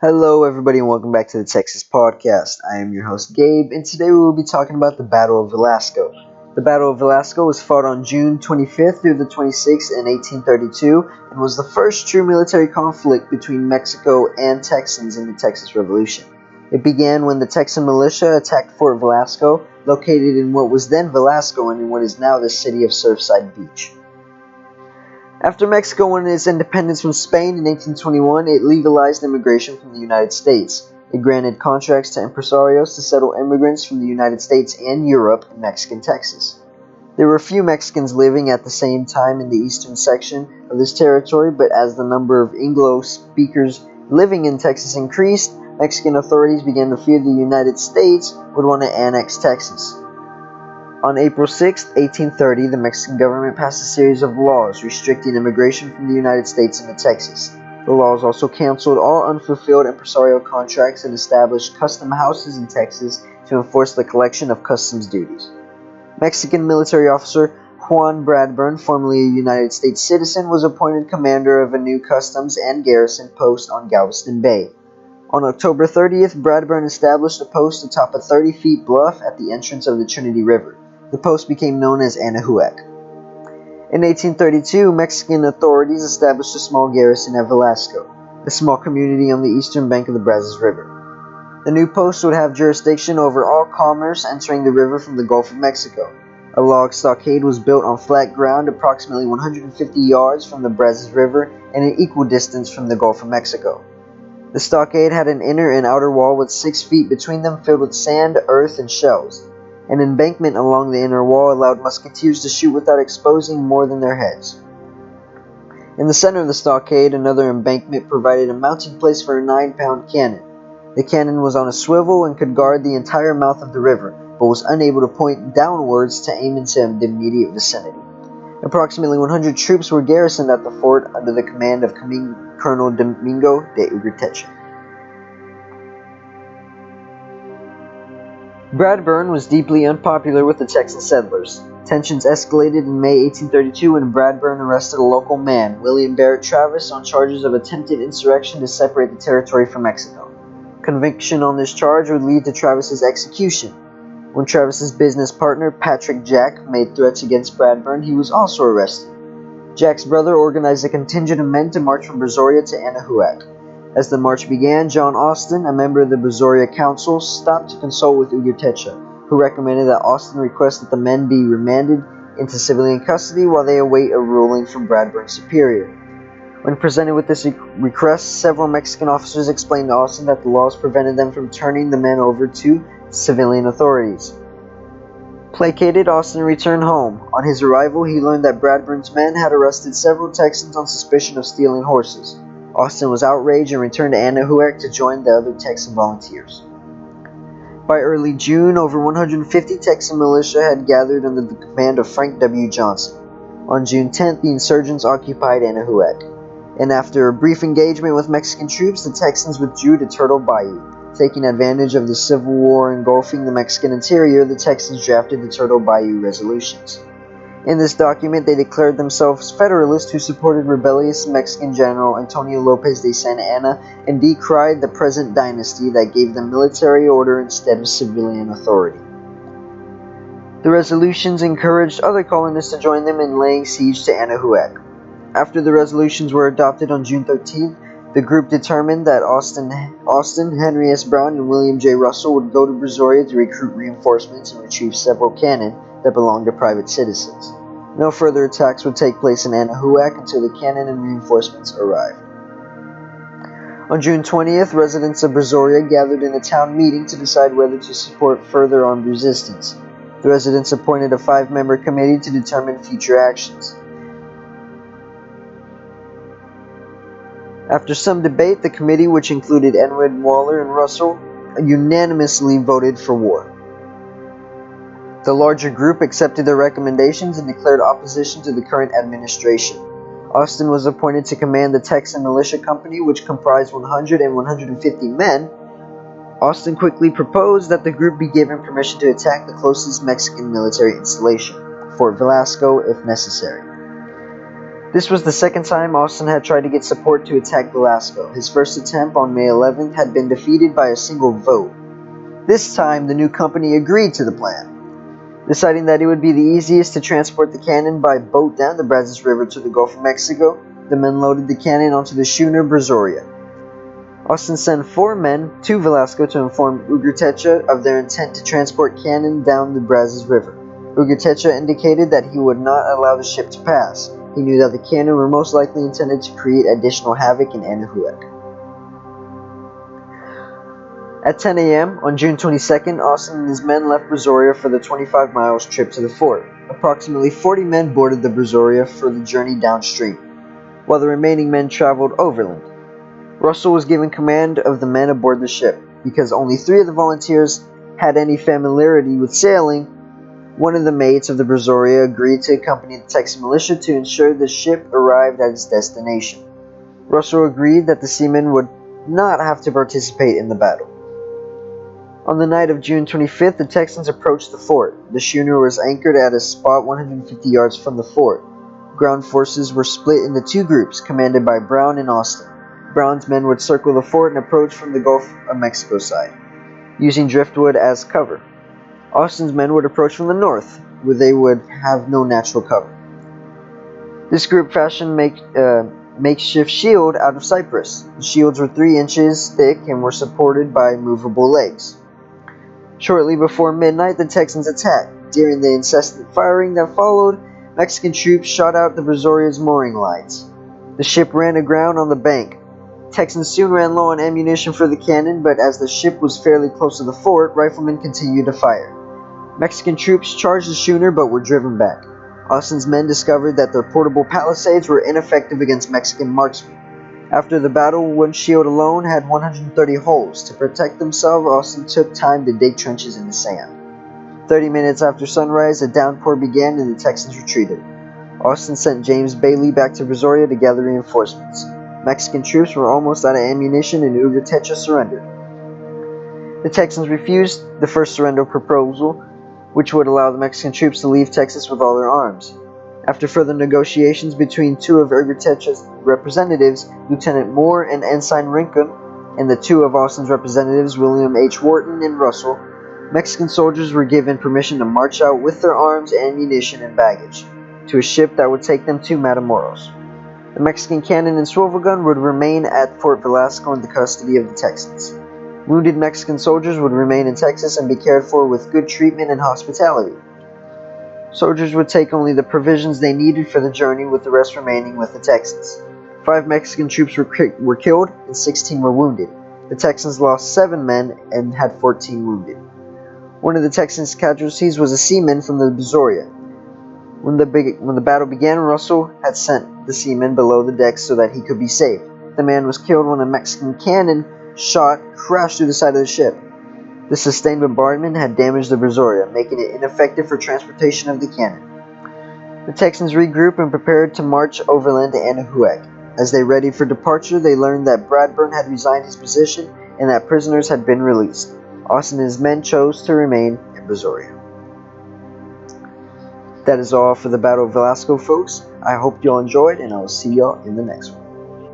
Hello, everybody, and welcome back to the Texas Podcast. I am your host, Gabe, and today we will be talking about the Battle of Velasco. The Battle of Velasco was fought on June 25th through the 26th in 1832 and was the first true military conflict between Mexico and Texans in the Texas Revolution. It began when the Texan militia attacked Fort Velasco, located in what was then Velasco and in what is now the city of Surfside Beach. After Mexico won its independence from Spain in 1821, it legalized immigration from the United States. It granted contracts to impresarios to settle immigrants from the United States and Europe in Mexican Texas. There were few Mexicans living at the same time in the eastern section of this territory, but as the number of Anglo speakers living in Texas increased, Mexican authorities began to fear the United States would want to annex Texas. On April 6, 1830, the Mexican government passed a series of laws restricting immigration from the United States into Texas. The laws also canceled all unfulfilled impresarial contracts and established custom houses in Texas to enforce the collection of customs duties. Mexican military officer Juan Bradburn, formerly a United States citizen, was appointed commander of a new customs and garrison post on Galveston Bay. On October 30th, Bradburn established a post atop a 30-foot bluff at the entrance of the Trinity River. The post became known as Anahuac. In 1832, Mexican authorities established a small garrison at Velasco, a small community on the eastern bank of the Brazos River. The new post would have jurisdiction over all commerce entering the river from the Gulf of Mexico. A log stockade was built on flat ground approximately 150 yards from the Brazos River and an equal distance from the Gulf of Mexico. The stockade had an inner and outer wall with 6 feet between them filled with sand, earth, and shells. An embankment along the inner wall allowed musketeers to shoot without exposing more than their heads. In the center of the stockade, another embankment provided a mounting place for a 9-pound cannon. The cannon was on a swivel and could guard the entire mouth of the river, but was unable to point downwards to aim into the immediate vicinity. Approximately 100 troops were garrisoned at the fort under the command of Colonel Domingo de Ugarteche. Bradburn was deeply unpopular with the Texan settlers. Tensions escalated in May 1832 when Bradburn arrested a local man, William Barrett Travis, on charges of attempted insurrection to separate the territory from Mexico. Conviction on this charge would lead to Travis's execution. When Travis's business partner, Patrick Jack, made threats against Bradburn, he was also arrested. Jack's brother organized a contingent of men to march from Brazoria to Anahuac. As the march began, John Austin, a member of the Brazoria Council, stopped to consult with Ugarteche, who recommended that Austin request that the men be remanded into civilian custody while they await a ruling from Bradburn's superior. When presented with this request, several Mexican officers explained to Austin that the laws prevented them from turning the men over to civilian authorities. Placated, Austin returned home. On his arrival, he learned that Bradburn's men had arrested several Texans on suspicion of stealing horses. Austin was outraged and returned to Anahuac to join the other Texan volunteers. By early June, over 150 Texan militia had gathered under the command of Frank W. Johnson. On June 10th, the insurgents occupied Anahuac, and after a brief engagement with Mexican troops, the Texans withdrew to Turtle Bayou. Taking advantage of the Civil War engulfing the Mexican interior, the Texans drafted the Turtle Bayou Resolutions. In this document, they declared themselves Federalists who supported rebellious Mexican General Antonio Lopez de Santa Anna and decried the present dynasty that gave them military order instead of civilian authority. The resolutions encouraged other colonists to join them in laying siege to Anahuac. After the resolutions were adopted on June 13th, the group determined that Austin, Henry S. Brown, and William J. Russell would go to Brazoria to recruit reinforcements and retrieve several cannon that belonged to private citizens. No further attacks would take place in Anahuac until the cannon and reinforcements arrived. On June 20th, residents of Brazoria gathered in a town meeting to decide whether to support further armed resistance. The residents appointed a 5-member committee to determine future actions. After some debate, the committee, which included Edward Waller and Russell, unanimously voted for war. The larger group accepted their recommendations and declared opposition to the current administration. Austin was appointed to command the Texan Militia Company, which comprised 100 and 150 men. Austin quickly proposed that the group be given permission to attack the closest Mexican military installation, Fort Velasco, if necessary. This was the second time Austin had tried to get support to attack Velasco. His first attempt on May 11th had been defeated by a single vote. This time, the new company agreed to the plan. Deciding that it would be the easiest to transport the cannon by boat down the Brazos River to the Gulf of Mexico, the men loaded the cannon onto the schooner Brazoria. Austin sent 4 men to Velasco to inform Ugartecha of their intent to transport cannon down the Brazos River. Ugartecha indicated that he would not allow the ship to pass. He knew that the cannon were most likely intended to create additional havoc in Anahuac. At 10 a.m. on June 22nd, Austin and his men left Brazoria for the 25 miles trip to the fort. Approximately 40 men boarded the Brazoria for the journey downstream, while the remaining men traveled overland. Russell was given command of the men aboard the ship. Because only 3 of the volunteers had any familiarity with sailing, one of the mates of the Brazoria agreed to accompany the Texan militia to ensure the ship arrived at its destination. Russell agreed that the seamen would not have to participate in the battle. On the night of June 25th, the Texans approached the fort. The schooner was anchored at a spot 150 yards from the fort. Ground forces were split into 2 groups, commanded by Brown and Austin. Brown's men would circle the fort and approach from the Gulf of Mexico side, using driftwood as cover. Austin's men would approach from the north, where they would have no natural cover. This group fashioned makeshift shield out of cypress. The shields were 3 inches thick and were supported by movable legs. Shortly before midnight, the Texans attacked. During the incessant firing that followed, Mexican troops shot out the Brazoria's mooring lights. The ship ran aground on the bank. Texans soon ran low on ammunition for the cannon, but as the ship was fairly close to the fort, riflemen continued to fire. Mexican troops charged the schooner but were driven back. Austin's men discovered that their portable palisades were ineffective against Mexican marksmen. After the battle, one shield alone had 130 holes. To protect themselves, Austin took time to dig trenches in the sand. 30 minutes after sunrise, a downpour began and the Texans retreated. Austin sent James Bailey back to Brazoria to gather reinforcements. Mexican troops were almost out of ammunition and Ugartecha surrendered. The Texans refused the first surrender proposal, which would allow the Mexican troops to leave Texas with all their arms. After further negotiations between 2 of Ugartecha's representatives, Lieutenant Moore and Ensign Rincon, and the 2 of Austin's representatives, William H. Wharton and Russell, Mexican soldiers were given permission to march out with their arms, ammunition, and baggage to a ship that would take them to Matamoros. The Mexican cannon and swivel gun would remain at Fort Velasco in the custody of the Texans. Wounded Mexican soldiers would remain in Texas and be cared for with good treatment and hospitality. Soldiers would take only the provisions they needed for the journey, with the rest remaining with the Texans. 5 Mexican troops were killed and 16 were wounded. The Texans lost 7 men and had 14 wounded. One of the Texans' casualties was a seaman from the Brazoria. When the battle began, Russell had sent the seaman below the decks so that he could be saved. The man was killed when a Mexican cannon shot crashed through the side of the ship. The sustained bombardment had damaged the Brazoria, making it ineffective for transportation of the cannon. The Texans regrouped and prepared to march overland to Anahuac. As they readied for departure, they learned that Bradburn had resigned his position and that prisoners had been released. Austin and his men chose to remain in Brazoria. That is all for the Battle of Velasco, folks. I hope you all enjoyed, and I will see y'all in the next one.